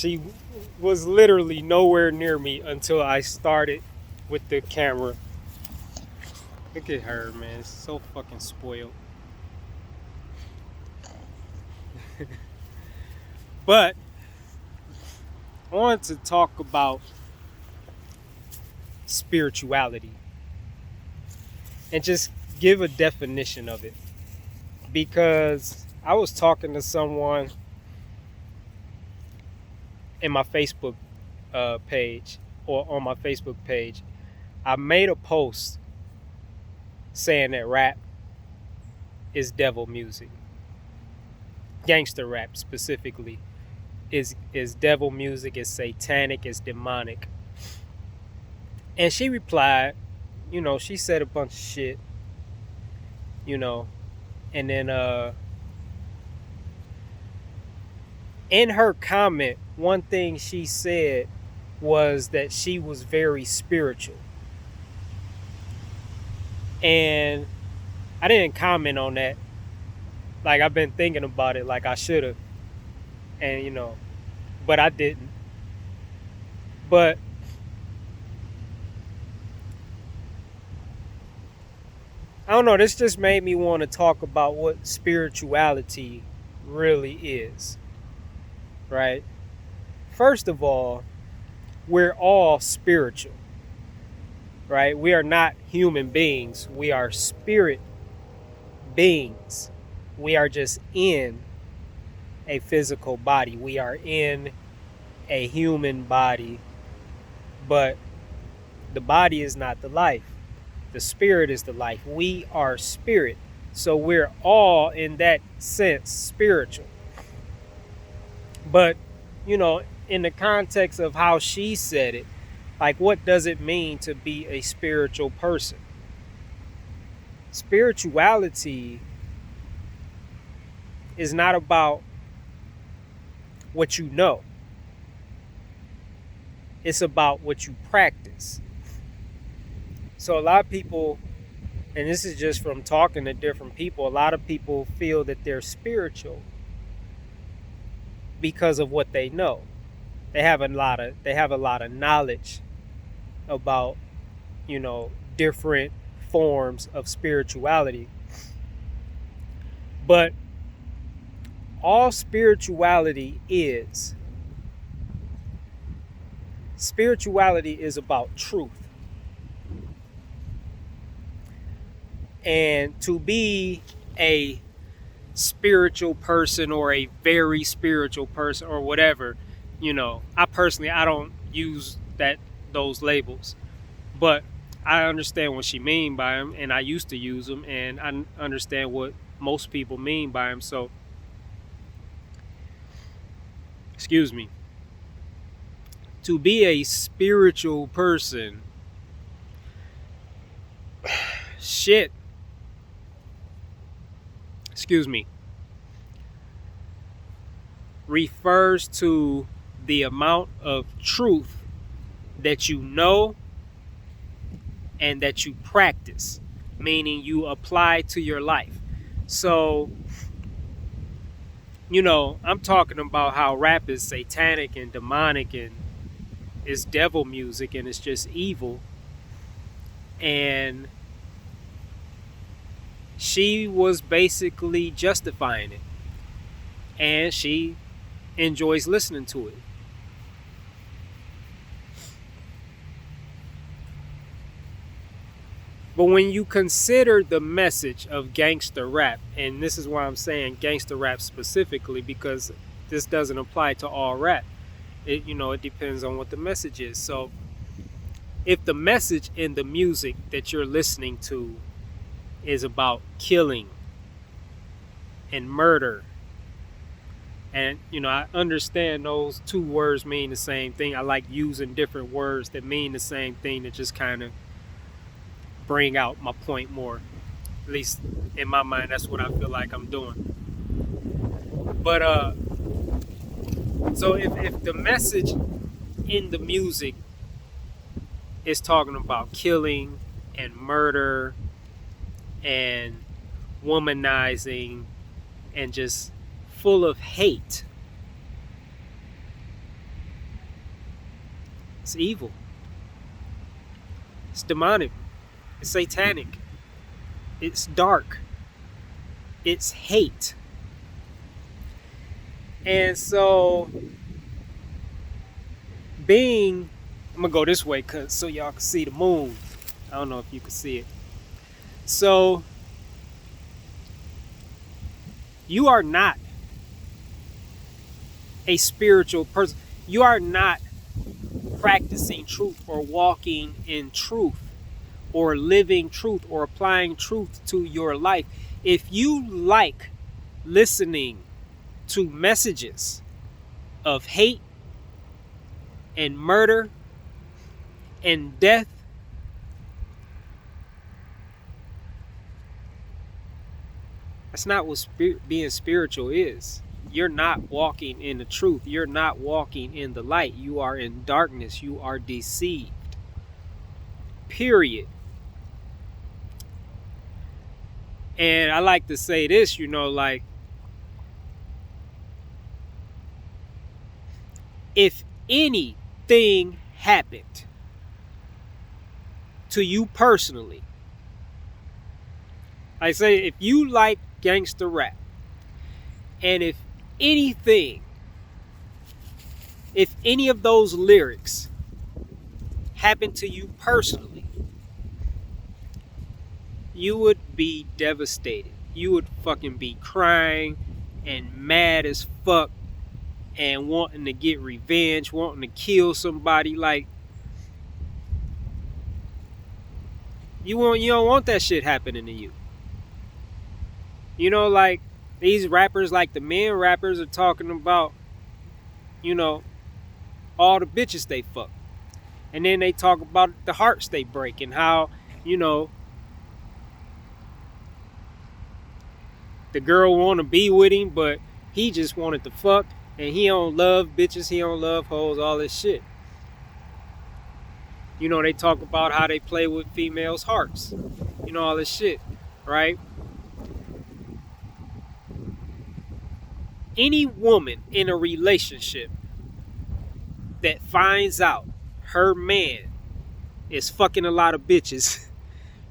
She was literally nowhere near me until I started with the camera. Look at her, man. It's so fucking spoiled. But I wanted to talk about spirituality and just give a definition of it. Because I was talking to someone in my Facebook page, or on my Facebook page. I made a post saying that rap is devil music. Gangster rap specifically is devil music, is satanic, is demonic. And she replied, she said a bunch of shit, and then in her comment, one thing she said was that she was very spiritual. And I didn't comment on that. Like, I've been thinking about it like I should have. And, but I didn't. But I don't know, this just made me want to talk about what spirituality really is. Right? First of all, we're all spiritual. Right? We are not human beings. We are spirit beings. We are just in a physical body. We are in a human body, but the body is not the life. The spirit is the life. We are spirit. So we're all, in that sense, spiritual. But, in the context of how she said it, like, what does it mean to be a spiritual person? Spirituality is not about what you know. It's about what you practice. So a lot of people, and this is just from talking to different people, a lot of people feel that they're spiritual because of what they know. They have a lot of knowledge about, different forms of spirituality. But all spirituality is about truth. And to be a spiritual person, or a very spiritual person, or whatever, I don't use those labels, but I understand what she mean by them, and I used to use them, and I understand what most people mean by them. So, excuse me. To be a spiritual person, shit. Excuse me. Refers to the amount of truth that you know and that you practice, meaning you apply to your life. So, I'm talking about how rap is satanic and demonic and it's devil music and it's just evil. And she was basically justifying it. And she enjoys listening to it. But when you consider the message of gangster rap, and this is why I'm saying gangster rap specifically, because this doesn't apply to all rap. It depends on what the message is. So if the message in the music that you're listening to is about killing and murder, and I understand those two words mean the same thing. I like using different words that mean the same thing to just kind of bring out my point more. At least in my mind, that's what I feel like I'm doing. But so if the message in the music is talking about killing and murder and womanizing and just full of hate, It's evil. It's demonic. It's satanic. It's dark. It's hate. And so I'm gonna go this way so y'all can see the moon. I don't know if you can see it. So you are not a spiritual person. You are not practicing truth or walking in truth or living truth or applying truth to your life. If you like listening to messages of hate and murder and death, that's not what being spiritual is. You're not walking in the truth. You're not walking in the light. You are in darkness. You are deceived. Period. And I like to say this, like, if anything happened to you personally, I say, if you like gangster rap, and if any of those lyrics happen to you personally, you would be devastated. You would fucking be crying and mad as fuck and wanting to get revenge, wanting to kill somebody. Like, you don't want that shit happening to you. Like, these rappers, like the men rappers, are talking about, all the bitches they fuck. And then they talk about the hearts they break and how, the girl want to be with him, but he just wanted to fuck, and he don't love bitches, he don't love hoes, all this shit. They talk about how they play with females' hearts, all this shit, right? Any woman in a relationship that finds out her man is fucking a lot of bitches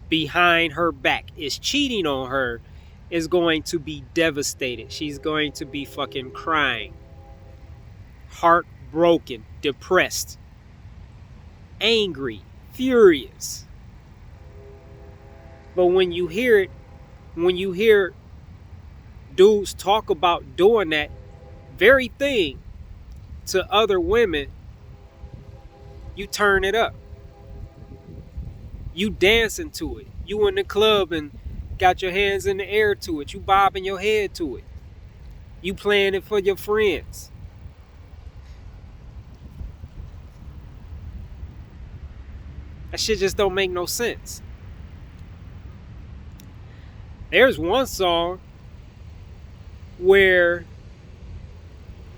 behind her back, is cheating on her, is going to be devastated. She's going to be fucking crying, heartbroken, depressed, angry, furious. But when you hear dudes talk about doing that very thing to other women, you turn it up. You dancing to it. You in the club and got your hands in the air to it. You bobbing your head to it. You playing it for your friends. That shit just don't make no sense. There's one song where,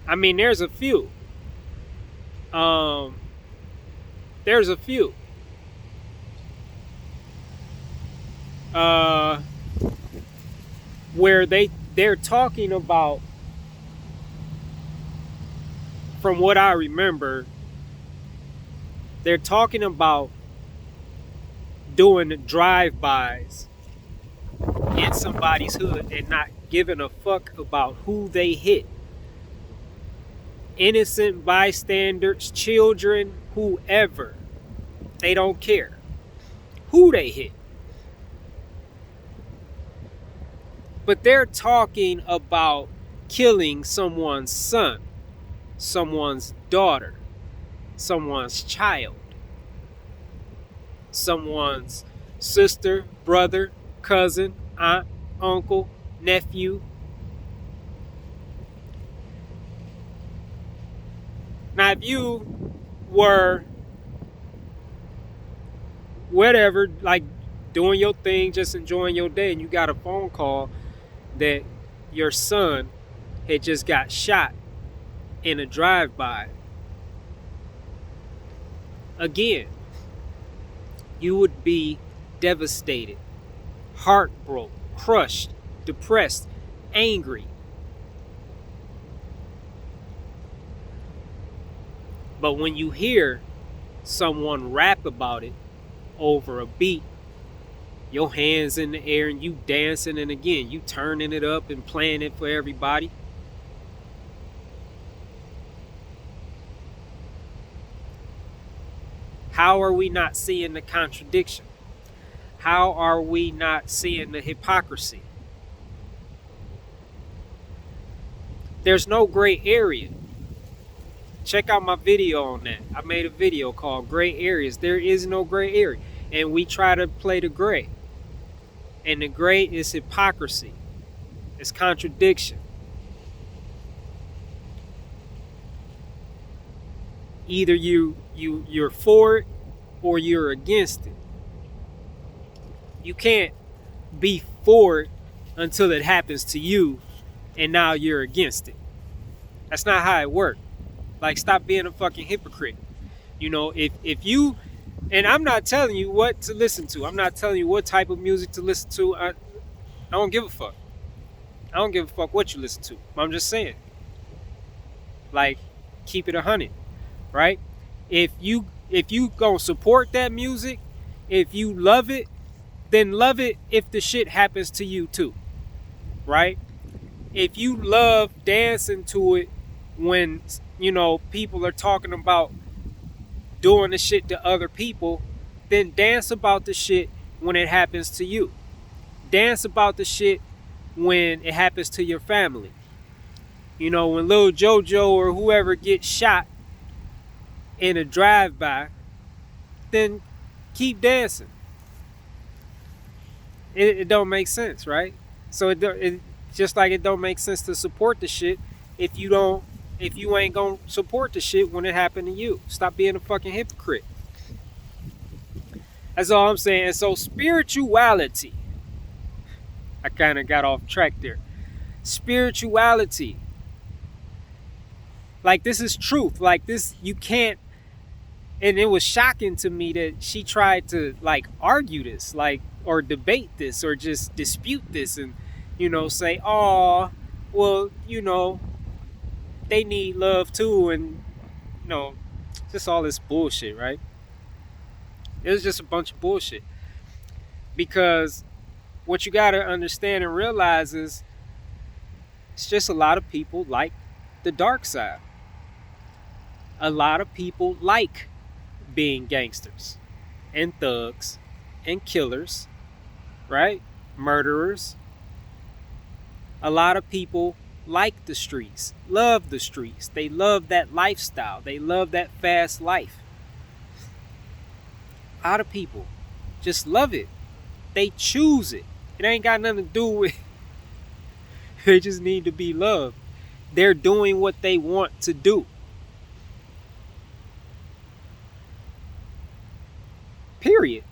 there's a few. There's a few. Where they're talking about, from what I remember, they're talking about doing drive-bys in somebody's hood and not giving a fuck about who they hit. Innocent bystanders, children, whoever. They don't care who they hit. But they're talking about killing someone's son, someone's daughter, someone's child, someone's sister, brother, cousin, aunt, uncle, nephew. Now, if you were whatever, like doing your thing, just enjoying your day, and you got a phone call that your son had just got shot in a drive-by, again, you would be devastated, heartbroken, crushed, depressed, angry. But when you hear someone rap about it over a beat, your hands in the air and you dancing, and again you turning it up and playing it for everybody. How are we not seeing the contradiction? How are we not seeing the hypocrisy? There's no gray area. Check out my video on that. I made a video called Gray Areas. There is no gray area. And we try to play the gray. And the gray is hypocrisy. It's contradiction. Either you're for it or you're against it. You can't be for it until it happens to you and now you're against it. That's not how it works. Like, stop being a fucking hypocrite. You know, if you, and I'm not telling you what to listen to. I'm not telling you what type of music to listen to. I don't give a fuck. I don't give a fuck what you listen to. I'm just saying. Like, keep it 100, right? If you gonna support that music, if you love it, then love it if the shit happens to you too, right? If you love dancing to it when, you know, people are talking about doing the shit to other people, then dance about the shit when it happens to you. Dance about the shit when it happens to your family. You know, when Lil JoJo or whoever gets shot in a drive-by, then keep dancing. It don't make sense, right? So it just like it don't make sense to support the shit if you ain't gonna support the shit when it happened to you. Stop being a fucking hypocrite. That's all I'm saying. And so spirituality, I kind of got off track there. Spirituality, like, this is truth. Like, this, you can't. And it was shocking to me that she tried to, like, argue this, like, or debate this, or just dispute this, and, you know, say, oh, well, you know, they need love too, and, you know, just all this bullshit, right? It was just a bunch of bullshit. Because what you gotta understand and realize is it's just a lot of people like the dark side. A lot of people like being gangsters and thugs and killers, right? Murderers. A lot of people like the streets, love the streets. They love that lifestyle. They love that fast life. A lot of people just love it. They choose it. It ain't got nothing to do with they just need to be loved. They're doing what they want to do. Period.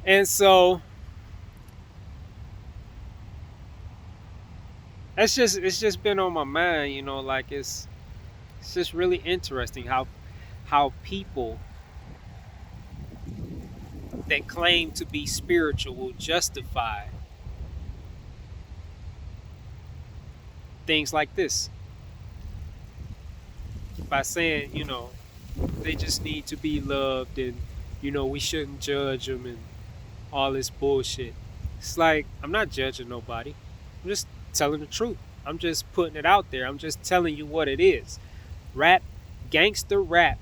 And so it's just been on my mind, you know, like it's just really interesting how people that claim to be spiritual will justify things like this by saying, you know, they just need to be loved, and, you know, we shouldn't judge them, and all this bullshit. It's like, I'm not judging nobody. I'm just telling the truth. I'm just putting it out there. I'm just telling you what it is. Rap, gangster rap,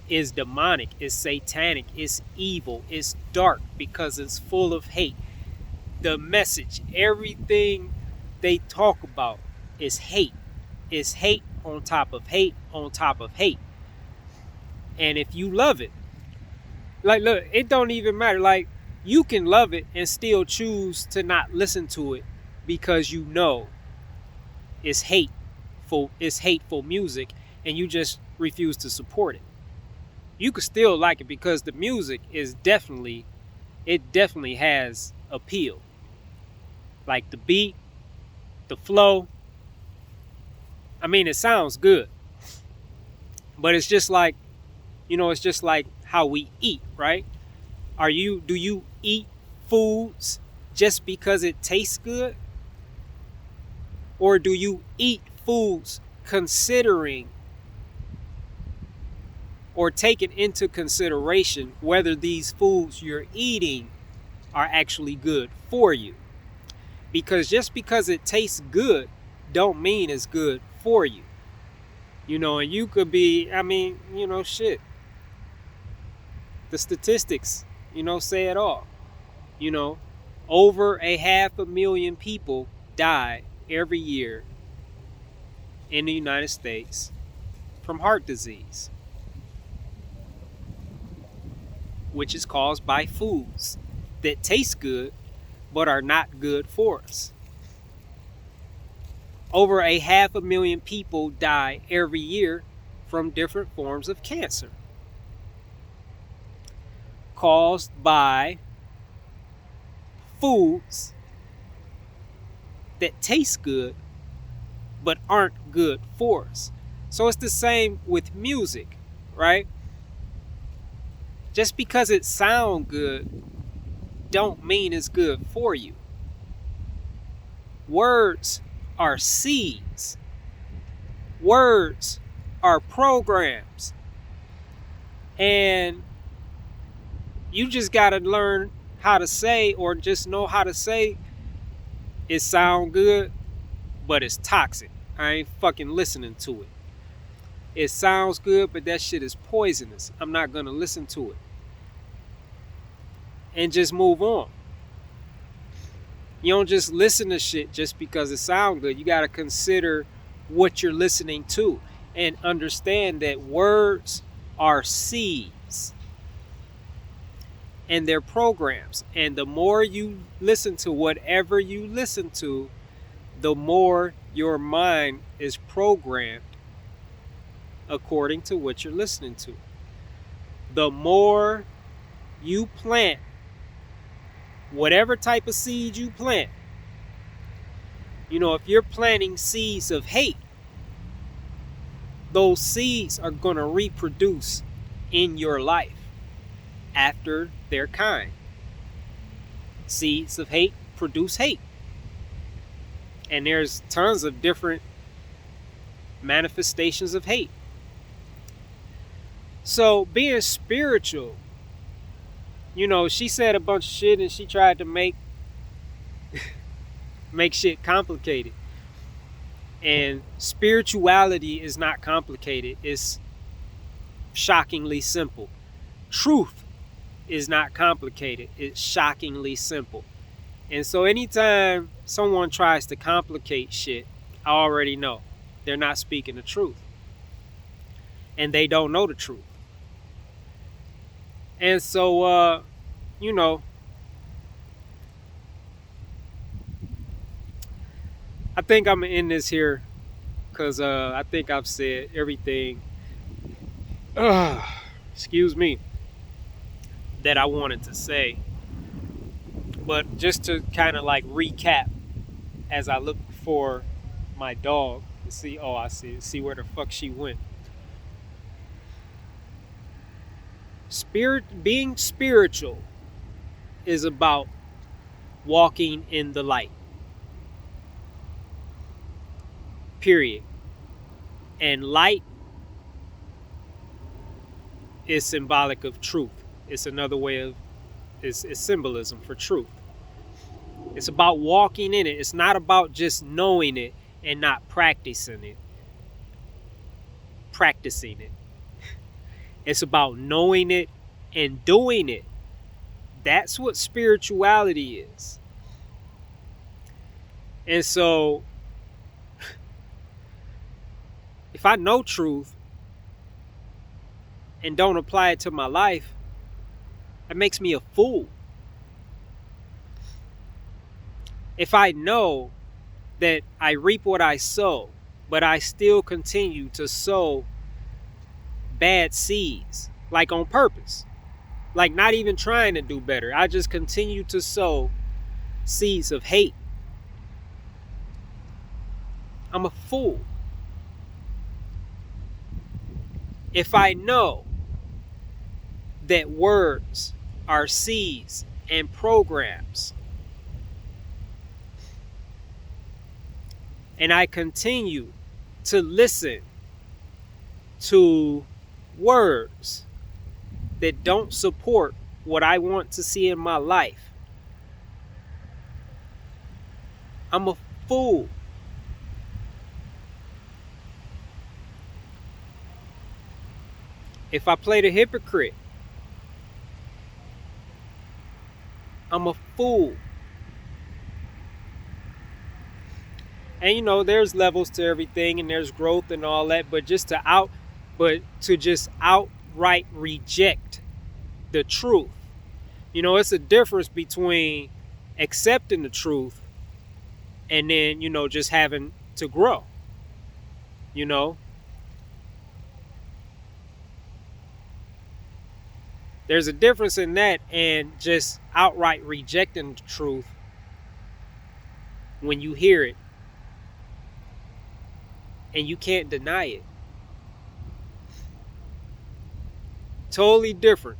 is demonic, is satanic, is evil, is dark because it's full of hate. The message, everything they talk about is hate. It's hate on top of hate on top of hate. And if you love it, like, look, it don't even matter. Like, you can love it and still choose to not listen to it because you know it's hateful music, and you just refuse to support it. You could still like it because the music is definitely has appeal. Like the beat, the flow. I mean, it sounds good. But it's just like, you know, it's just like how we eat, right? Do you eat foods just because it tastes good? Or do you eat foods considering or taking into consideration whether these foods you're eating are actually good for you. Because just because it tastes good don't mean it's good for you. And you could be, shit. The statistics, say it all. Over 500,000 people die every year in the United States from heart disease, which is caused by foods that taste good but are not good for us. Over 500,000 people die every year from different forms of cancer caused by foods that taste good but aren't good for us. So it's the same with music, right? Just because it sounds good don't mean it's good for you. Words are seeds. Words are programs. And you just got to learn how to say, or just know how to say, it sound good, but it's toxic. I ain't fucking listening to it. It sounds good, but that shit is poisonous. I'm not going to listen to it. And just move on. You don't just listen to shit just because it sounds good. You got to consider what you're listening to and understand that words are seeds and they're programs. And the more you listen to whatever you listen to, the more your mind is programmed according to what you're listening to. The more you plant whatever type of seed you plant, if you're planting seeds of hate, those seeds are going to reproduce in your life after their kind. Seeds of hate produce hate. And there's tons of different manifestations of hate. So being spiritual, she said a bunch of shit and she tried to make shit complicated. And spirituality is not complicated. It's shockingly simple. Truth is not complicated. It's shockingly simple. And so anytime someone tries to complicate shit, I already know they're not speaking the truth. And they don't know the truth. And so, I think I'm going to end this here because I think I've said everything, excuse me, that I wanted to say. But just to kind of like recap as I look for my dog to see, I see where the fuck she went. Being spiritual is about walking in the light. Period. And light is symbolic of truth. It's another way of, it's symbolism for truth. It's about walking in it. It's not about just knowing it and not practicing it. It's about knowing it and doing it. That's what spirituality is. And so, if I know truth and don't apply it to my life, that makes me a fool. If I know that I reap what I sow, but I still continue to sow bad seeds, like on purpose, like not even trying to do better, I just continue to sow seeds of hate, I'm a fool. If I know that words are seeds and programs, and I continue to listen to words that don't support what I want to see in my life, I'm a fool. If I play the hypocrite, I'm a fool. And there's levels to everything, and there's growth and all that, but to just outright reject the truth. It's a difference between accepting the truth and then, just having to grow. There's a difference in that and just outright rejecting the truth when you hear it and you can't deny it. Totally different,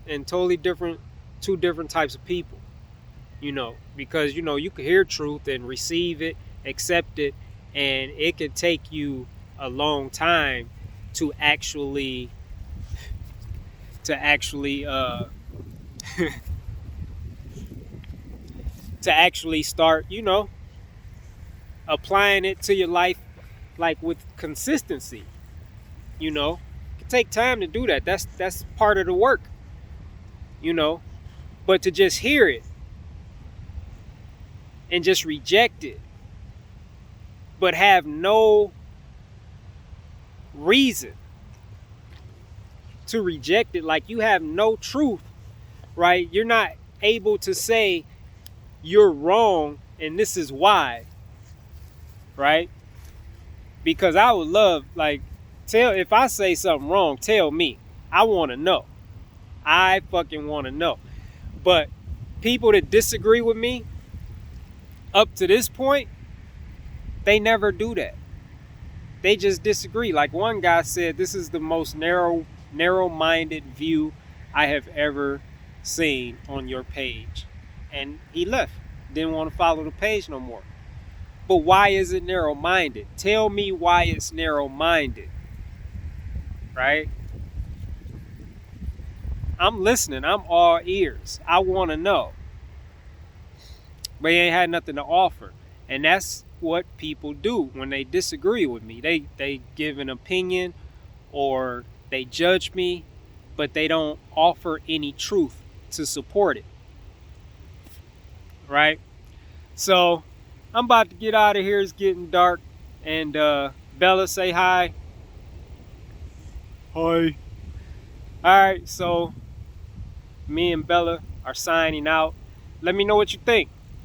and totally different, two different types of people, because, you can hear truth and receive it, accept it, and it can take you a long time to actually to actually start, applying it to your life, like with consistency. It can take time to do that. That's part of the work. But to just hear it and just reject it, but have no reason to reject it, like you have no truth, right? You're not able to say you're wrong and this is why, right? Because I would love, if I say something wrong, tell me. I want to know. I fucking want to know. But people that disagree with me up to this point, they never do that. They just disagree. Like one guy said, this is the most narrow-minded view I have ever seen on your page. And he left. Didn't want to follow the page no more. But why is it narrow-minded? Tell me why it's narrow-minded. Right? I'm listening. I'm all ears. I want to know. But he ain't had nothing to offer. And that's what people do when they disagree with me. They give an opinion or they judge me, but they don't offer any truth to support it. Right? So I'm about to get out of here. It's getting dark. And Bella, say hi. Hi. Alright, so me and Bella are signing out. Let me know what you think.